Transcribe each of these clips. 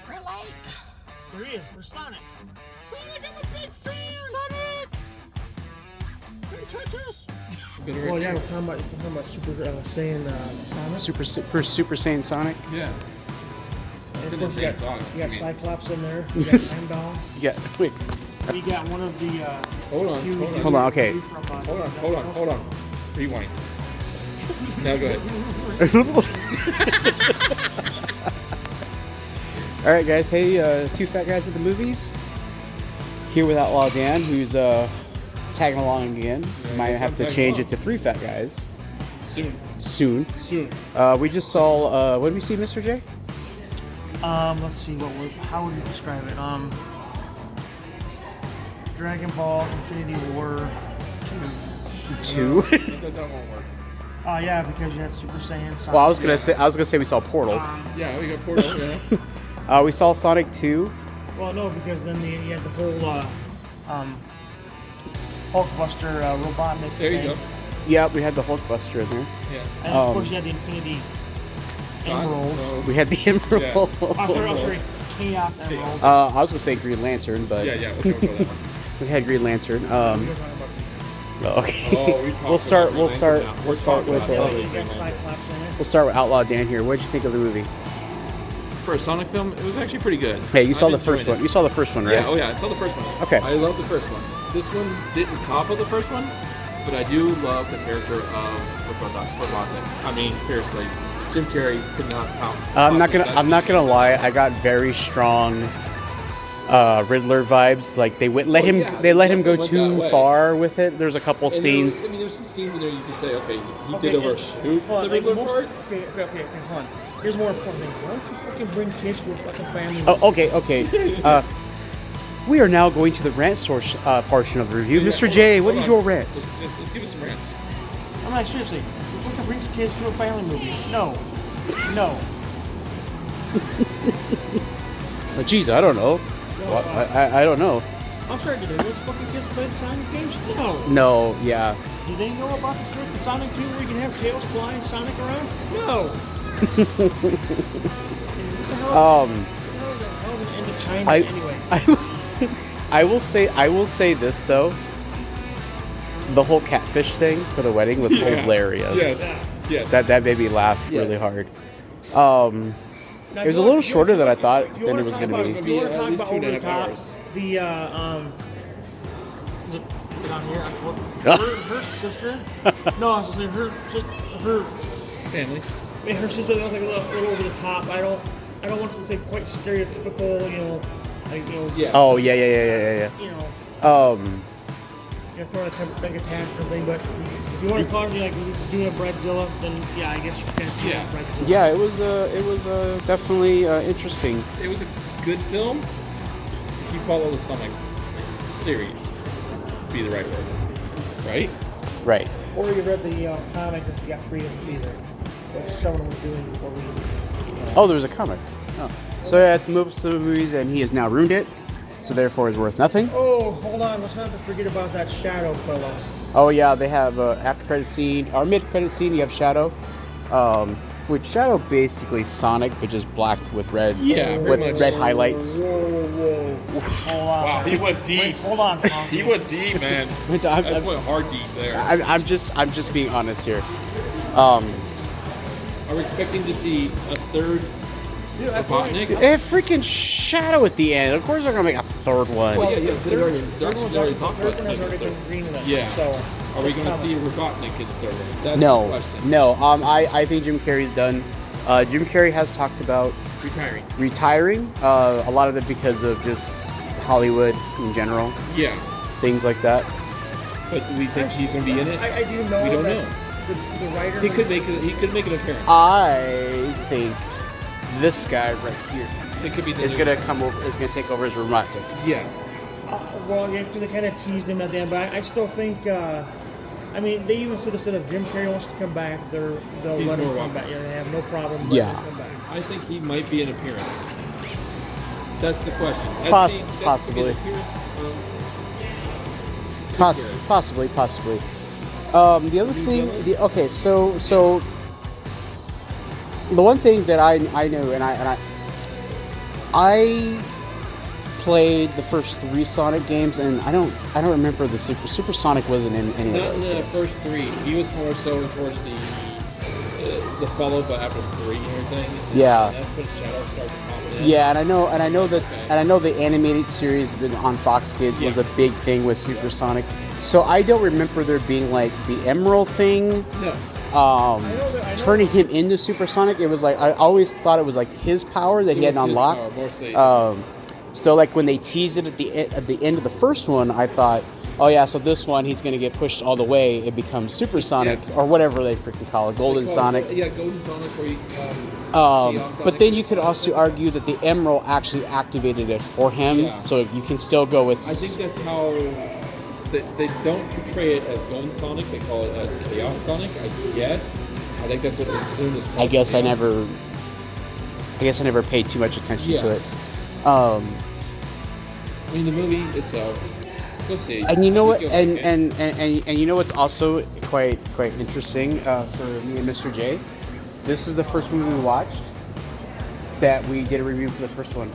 Red light. There he is. There's Sonic. Sonic, I'm a big fan. Sonic. Don't touch us. Oh yeah, we're talking about Super Saiyan Sonic. Super Saiyan Sonic. Yeah. And of course, you got Cyclops in there. You got Heimdall. Yeah. Wait. So you got one of the. Hold on. Okay. Hold on. Rewind. Now go ahead. All right, guys. Hey, two fat guys at the movies. Here with Outlaw Dan, who's tagging along again. Yeah, Might have to change it to three fat guys. Soon. We just saw. What did we see, Mr. J? Let's see. How would you describe it? Dragon Ball Infinity War 2. That won't work. Yeah, because you had Super Saiyan Sonic. Well, I was gonna say we saw Portal. Yeah, we got Portal. Yeah. We saw Sonic 2. Well, no, because then you had the whole Hulkbuster Robotnik. There you go. Yeah, we had the Hulkbuster in there. Yeah. And of course you had the Infinity Emerald. No. We had the Emerald. Yeah. I'm sorry, Chaos Emerald. I was gonna say Green Lantern, but Yeah. We'll go that one. we had Green Lantern. We were talking about Okay. We'll start with Outlaw Dan here. What did you think of the movie? For a Sonic film, it was actually pretty good. Hey, you saw the enjoyed first one. it. You saw the first one, right? Yeah, I saw the first one. Okay. I love the first one. This one didn't topple the first one, but I do love the character of Robotnik. I mean, seriously, Jim Carrey could not top. I'm not gonna lie. I got very strong Riddler vibes. Like they let him go too far with it. There's a couple scenes. There's some scenes in there you can say, okay, he did overshoot the Riddler part. Okay, hold on. Here's a more important thing. Why don't you fucking bring kids to a fucking family? Oh, okay. We are now going to the rant source portion of the review. Mr. J, what is your rant? Let's give it some rants. I'm not seriously. Who fucking brings kids to a family movie? No. Jeez, I don't know. What? I don't know. I'm sorry, did those fucking kids play the Sonic games? No. No, yeah. Do they know about the trick, the Sonic 2, where you can have tails flying Sonic around? No. China anyway. I will say this though. The whole catfish thing for the wedding was hilarious. Yes. That made me laugh really hard. It was a little shorter than I thought than it was going to be. If you want to talk about over the top, down here, her sister. No, I was saying her Family. I mean, her sister was like a little over the top. I don't want to say quite stereotypical, Yeah. Oh yeah. Throwing a big attack or something. But if you want to call it like doing a Breadzilla, then yeah, I guess you can do a Breadzilla. Yeah, it was definitely interesting. It was a good film. If you follow the Sonic series, be the right word, right? Right. Or you read the comic that you got free to be there. What someone was doing before we. Oh, there was a comic. Oh. So yeah, moves to the movies, and he has now ruined it. So therefore, is worth nothing. Oh, hold on. Let's not forget about that Shadow fella. Oh yeah, they have after credit scene or mid credit scene. You have Shadow, which Shadow basically Sonic, but just black with red. Yeah, with much. red highlights. Whoa. Hold on. Wow, he went deep. Wait, hold on. He went deep, man. That's went hard deep there. I'm just being honest here. Are we expecting to see a third Robotnik? A freaking Shadow at the end. Of course they're gonna make a third one. Well, yeah, third one's already talked about. Third one has already been greenlit. Yeah. So are we going to see a Robotnik in the third one? That's No. the question. No. I think Jim Carrey's done. Jim Carrey has talked about retiring. A lot of it because of just Hollywood in general. Yeah. Things like that. But do we think he's going to be in it? I do know. We don't that know. The writer. He could make an appearance. I think this guy right here It could be is gonna come over. Is gonna take over as Robotnik. Yeah. Well, yeah, because they kind of teased him at the end, but I still think. I mean, they even said this if Jim Carrey wants to come back, they'll He's let him more come welcome. back. Yeah, they have no problem letting him come back. I think he might be an appearance. That's the question. Possibly. Possibly. The other thing, so the one thing that I know, and I played the first 3 Sonic games, and I don't remember the Super Sonic wasn't in any Not of in those the games. first 3. He was more so towards the fellow, but after 3 and everything. Yeah. And that's when Shadow started to pop in. Yeah, and I know that, Okay. and I know the animated series on Fox Kids was a big thing with Super Sonic. So I don't remember there being like the Emerald thing. No. I know Turning him into Super Sonic. It was like I always thought it was like his power that he It hadn't was his power, unlocked. more so. So like when they teased it at the end of the first one, I thought, oh yeah, so this one he's gonna get pushed all the way. It becomes Super Sonic or whatever they freaking call it, Golden Sonic. Yeah, Golden Sonic where you But then you could also argue that the Emerald actually activated it for him, Yeah. so you can still go with. I think that's how they don't portray it as Golden Sonic. They call it as Chaos Sonic. I guess. I think that's what it's assumed is called. I guess I Chaos. never paid too much attention to Yeah. it. I mean, the movie itself. Go see it. And you know I what? think And, you'll like it. and you know what's also quite interesting for me and Mr. J. This is the first movie we watched that we did a review for the first one.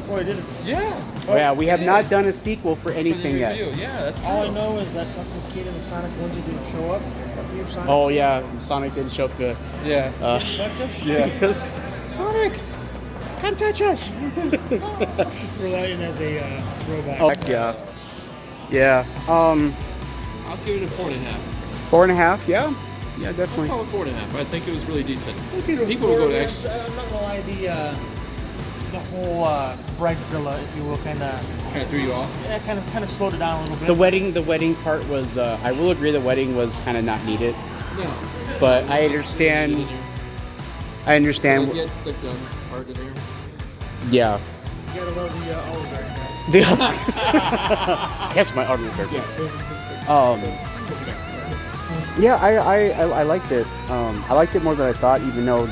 Oh, I did it. Yeah. Yeah, we have not done a sequel for anything yet. Yeah, that's All I true. know is that fucking kid in the Sonic onesie didn't show up. Fuck you, Sonic. Oh yeah, Sonic didn't show up to. Yeah. Yeah. Sonic, come touch us. Should throw that in as a throwback. Oh heck yeah. Yeah. I'll give it a 4.5. 4.5. Yeah. Yeah, I'll definitely. solid 4.5. I think it was really decent. People People will go to I'm not gonna lie, the whole Bridezilla, if you will, kind of threw you off. kind of slowed it down a little bit. The wedding part was. I will agree the wedding was kind of not needed, No. but I understand. I understand. Get the guns part in there. Yeah. You gotta love the Olive Garden guy. Catch my audio card. Yeah. Yeah, I liked it. I liked it more than I thought, even though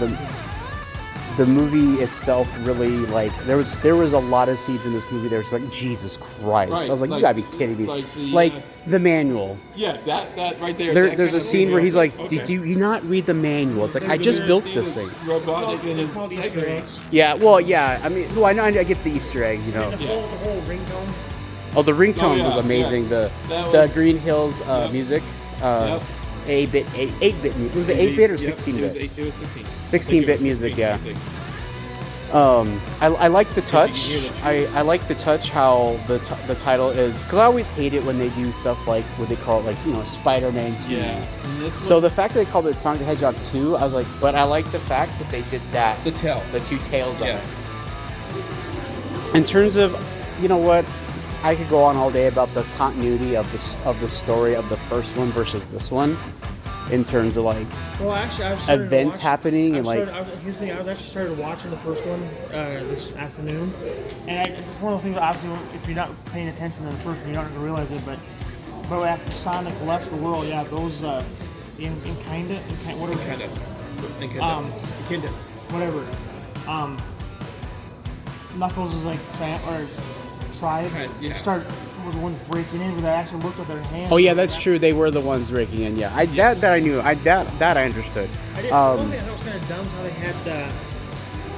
the movie itself really, like, there was a lot of scenes in this movie that was like, Jesus Christ. Right, I was like, you like- gotta be kidding me. like the, The manual. Yeah, that right there. There's that kind a of scene thing, where he's I like, was okay. did you not read the manual? It's like, I just There's a built scene this with thing. Robotnik and his Called Easter eggs. Yeah, well, yeah. I mean, well, I get the Easter egg, you know. And the whole ringtone. Oh, the ringtone yeah, was amazing. yes. The That was- Green Hills Yep. music. Yep. 8-bit. Was it 8-bit or 16-bit? It was 16. 16-bit music, yeah. I like the touch. you hear the I like the touch. How the title is, because I always hate it when they do stuff like what they call it, like, you know, Spider-Man 2. Yeah. And this So one, the fact that they called it Sonic the Hedgehog 2, I was like, but I like the fact that they did that. the tails. The two tails of Yes. it. In terms of, you know what, I could go on all day about the continuity of the story of the first one versus this one, in terms of like Well, actually, I've started events to watch, happening and like. Here's the thing. I was actually started watching the first one this afternoon, and it's one of the things that obviously, if you're not paying attention to the first one, you're not going to realize it. But after Sonic left the world, yeah, those whatever. Knuckles is like tribe Yeah. start were the ones breaking in, but I actually looked at their hands. Oh yeah, that's true. They were the ones breaking in. Yeah, that I knew. That I understood. I did, one thing I thought was kind of dumb is how they had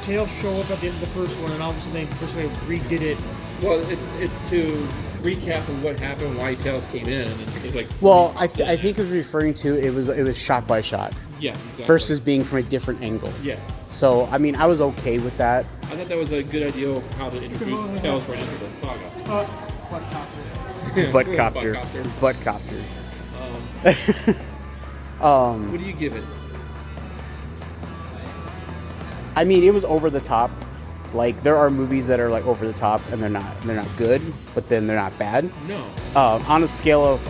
Tails show up at the end of the first one, and all of a sudden they redid it. Well, it's to recap of what happened, why Tails came in, and it's like. Well, I think it was referring to it was shot by shot Yeah. Exactly. versus being from a different angle. Yes. So I mean, I was okay with that. I thought that was a good idea of how to introduce Tails right into the saga. Butt copter. What do you give it? I mean, it was over the top. Like, there are movies that are like over the top and they're not good, but then they're not bad. No. On a scale of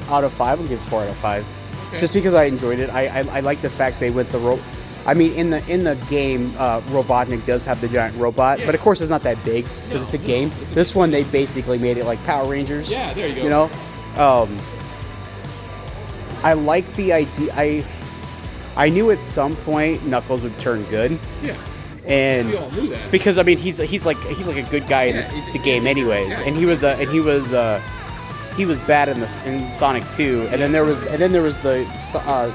out of 5, I'll give it 4 out of 5. Okay. Just because I enjoyed it. I like the fact they went the rope. I mean, in the game, Robotnik does have the giant robot, but of course it's not that big because it's a game. This one, they basically made it like Power Rangers. Yeah, there you go. You know, I like the idea. I knew at some point Knuckles would turn good. Yeah. And We all knew that. because I mean he's like a good guy Yeah, in he's the a- game anyways, yeah. and he was bad in Sonic 2, and then there was the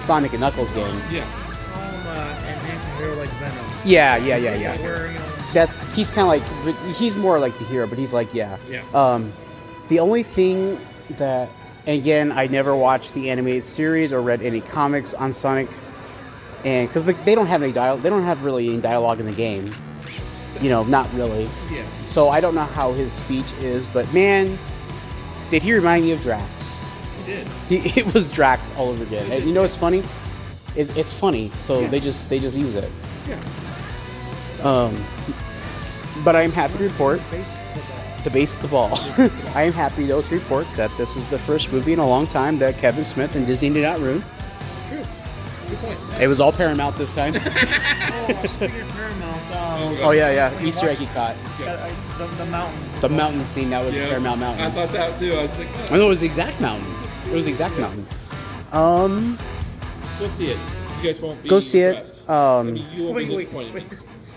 Sonic and Knuckles game. Yeah. An anti-hero like Venom. Yeah. Where, you know, he's kind of like, he's more like the hero, but he's like, yeah. The only thing that, again, I never watched the animated series or read any comics on Sonic, and because they don't have any dialogue, they don't have really any dialogue in the game. Not really. Yeah. So I don't know how his speech is, but man, did he remind me of Drax? He did. It was Drax all over again. And what's funny? It's funny, so they just use it. Yeah. But I am happy to report the base of the ball. I am happy though to report that this is the first movie in a long time that Kevin Smith and Disney did not ruin. True. Good point. It was all Paramount this time. Speaking of Paramount, Oh yeah, Easter egg he caught. the mountain. The mountain scene, that was Paramount Mountain. I thought that too. I was like, I know it was the exact mountain. It was the exact mountain. Go see it. You guys won't be Go see it. impressed. I mean, you won't be disappointed. Wait.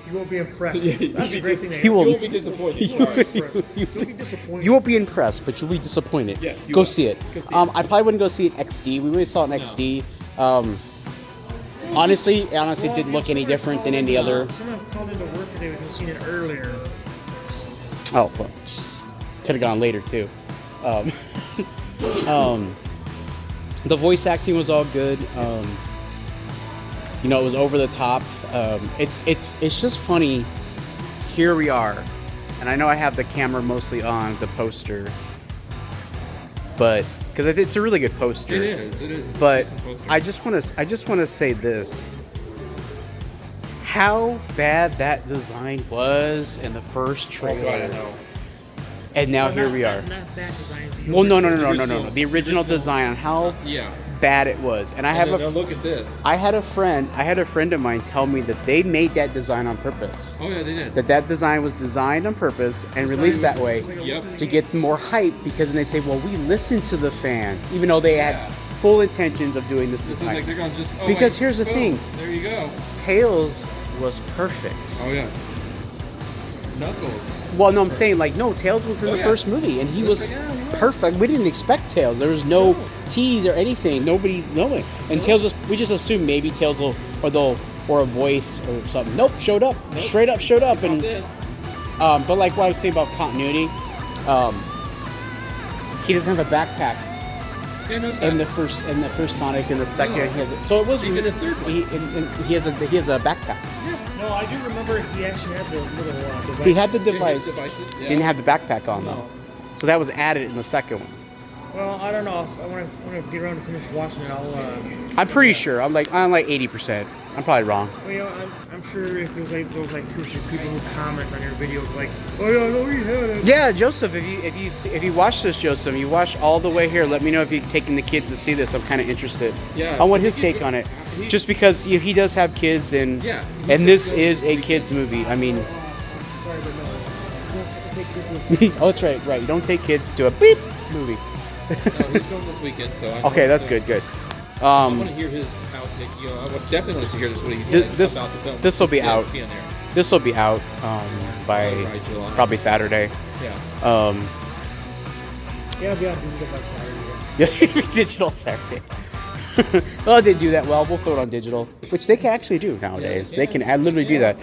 You won't be impressed. Yeah, That's the great thing. He You will. won't be disappointed. You won't be disappointed. You won't be impressed, but you'll be disappointed. Yeah, you go will. see it. Go see it. I probably wouldn't go see it in XD. We already saw it in XD. Honestly, it didn't look any different than any other. Someone called into work today and seen it earlier. Oh, well, could have gone later too. The voice acting was all good. It was over the top. It's just funny. Here we are, and I know I have the camera mostly on the poster, but because it's a really good poster. It is. It's a But decent poster. I just want to say this: how bad that design was in the first trailer. Oh God, I know. And now here we are. Not that design. Well, no. The original design on how Yeah. bad it was, and I have And then, now look at this. I had a friend of mine tell me that they made that design on purpose. Oh yeah, they did. That design was designed on purpose and released that way Yep. to get more hype, because then they say, well, we listened to the fans, even though they had full intentions of doing this This is design. like they're gonna just. Oh, Because wait, here's the boom, thing. There you go. Tails was perfect. Oh yes. Knuckles. Well, no, I'm saying Tails was in the first movie, and he was perfect. We didn't expect Tails. There was no tease or anything. Nobody knowing. And Tails we just assumed maybe Tails or a voice or something. Nope, showed up. Straight up showed up. And but like what I was saying about continuity, he doesn't have a backpack. In the first Sonic, in the second, he has it. So it was. He's in the third one. He has a backpack. No, I do remember he actually had the little device. He had the device. Devices, yeah. Didn't have the backpack on though. No. So that was added in the second one. Well, I don't know. If I want to get around to finish watching it. I'm pretty sure. I'm like 80%. I'm probably wrong. Well, I'm sure if there was like 2 or 3 people who comment on your videos like, oh yeah, no, you had it. Yeah, Joseph. If you watch this, Joseph, you watch all the way here. Let me know if you're taking the kids to see this. I'm kind of interested. Yeah. I want his take on it. Just because he does have kids, and this is a kids movie. I mean, Sorry, but no. Don't take kids with oh, that's right. You don't take kids to a beep movie. No, he's going this weekend, so. Okay, that's good. I want to hear his outtake. I definitely want to hear what he says about the film. This will be out. Be in there. This will be out by July. probably Saturday. Yeah. Yeah, I'll be on digital by Saturday. Yeah, digital Saturday. Well, they do that well. We'll throw it on digital, which they can actually do nowadays. Yeah. They can literally do that.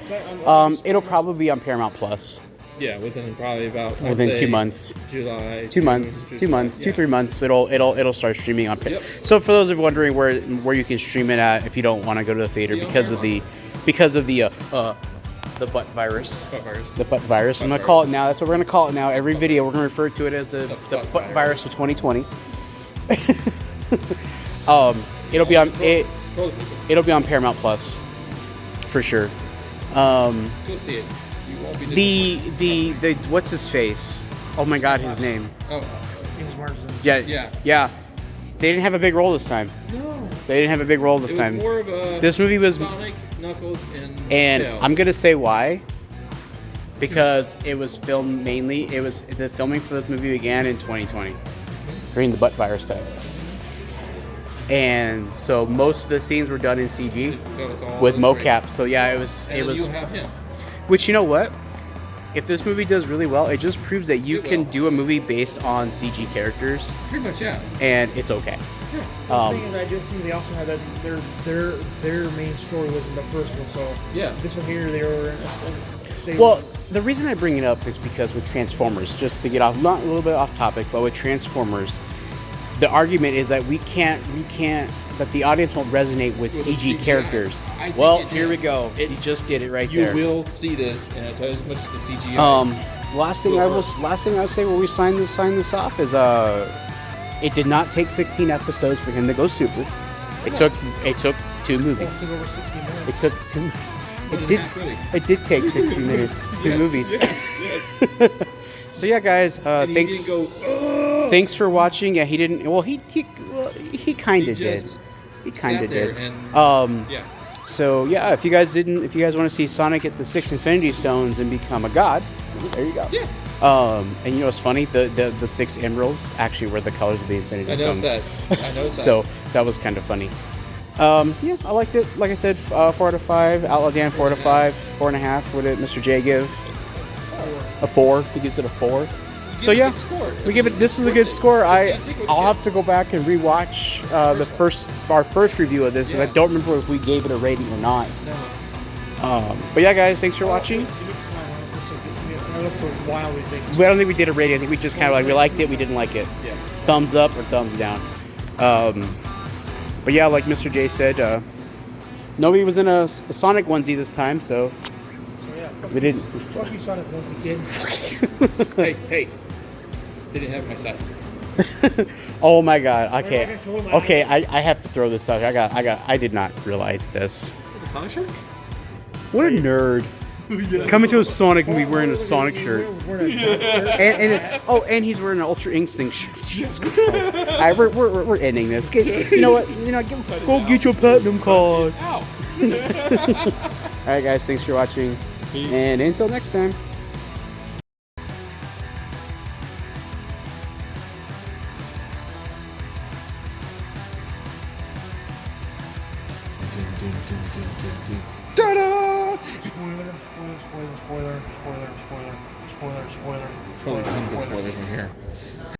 It'll probably be on Paramount Plus Within probably about. within 2 months. July. 2 months, 2 months, 3 months. It'll start streaming on. Yep. So for those of you wondering where you can stream it at, if you don't want to go to the theater because of the butt virus. The butt virus. I'm gonna call it now. That's what we're gonna call it now. Every video we're gonna refer to it as the butt virus of 2020. It'll be on it'll be on Paramount Plus for sure. Go see it. You won't be The what's his face? Oh my God, his name. Oh. James Marsden. Yeah. They didn't have a big role this time. No. They didn't have a big role this It was time. more of a This movie was, Sonic, Knuckles, and Tails. I'm gonna say why. Because it was filmed mainly. The filming for this movie began in 2020 during the butt virus time. And so most of the scenes were done in CG So it's all with illustrated. mocap. So yeah, it was. And then you have him. Which, you know what? If this movie does really well, it just proves that you can do a movie based on CG characters, Pretty much, yeah. and it's okay. The thing is, I do think they also had that their main story was in the first one, so Yeah. this one here they were. Well, the reason I bring it up is because with Transformers, just to get off, not a little bit off topic, but with Transformers, the argument is that we can't, that the audience won't resonate with CG characters. Well, here we go. You just did it right there. You will see this, and as much as the CGI. Last thing I will say when we sign this off is it did not take 16 episodes for him to go super. It took 2 movies. Over 60 minutes. It took 2. It did take 60 minutes. 2 movies. Yes. So yeah, guys. And he Thanks. didn't go, Thanks for watching. Yeah, he didn't. Well, he kind of did. just He kind sat of there did. and, yeah. So yeah, if you guys want to see Sonic get the 6 Infinity Stones and become a god, there you go. Yeah. And you know what's funny? The 6 emeralds actually were the colors of the Infinity I Stones. noticed that. I noticed that. So that was kind of funny. Yeah, I liked it. Like I said, 4 out of 5. Outlaw Dan 4 out of 5. 4.5. What did Mr. J give? A 4. He gives it a 4. So yeah, we give it. This is a good score. I'll have to go back and rewatch our first review of this because I don't remember if we gave it a rating or not. But yeah, guys, thanks for watching. I looked for a while. I don't think we did a rating. I think we just kind of like we liked it, we didn't like it. Yeah. Thumbs up or thumbs down. But yeah, like Mr. J said, nobody was in a Sonic onesie this time, so we didn't. Fuck you, Sonic, once again. Hey. They didn't have my size. Oh my God. Okay. I told him Okay. I have to throw this out. I did not realize this. The Sonic shirt? What a nerd. Coming to a Sonic movie wearing a Sonic shirt. And he's wearing an Ultra Instinct shirt. Jesus Christ. All right, we're ending this. You know what? Go get your platinum card. Ow. All right, guys. Thanks for watching. Peace. And until next time. Ta-da! Spoiler. Totally tons of spoilers from here.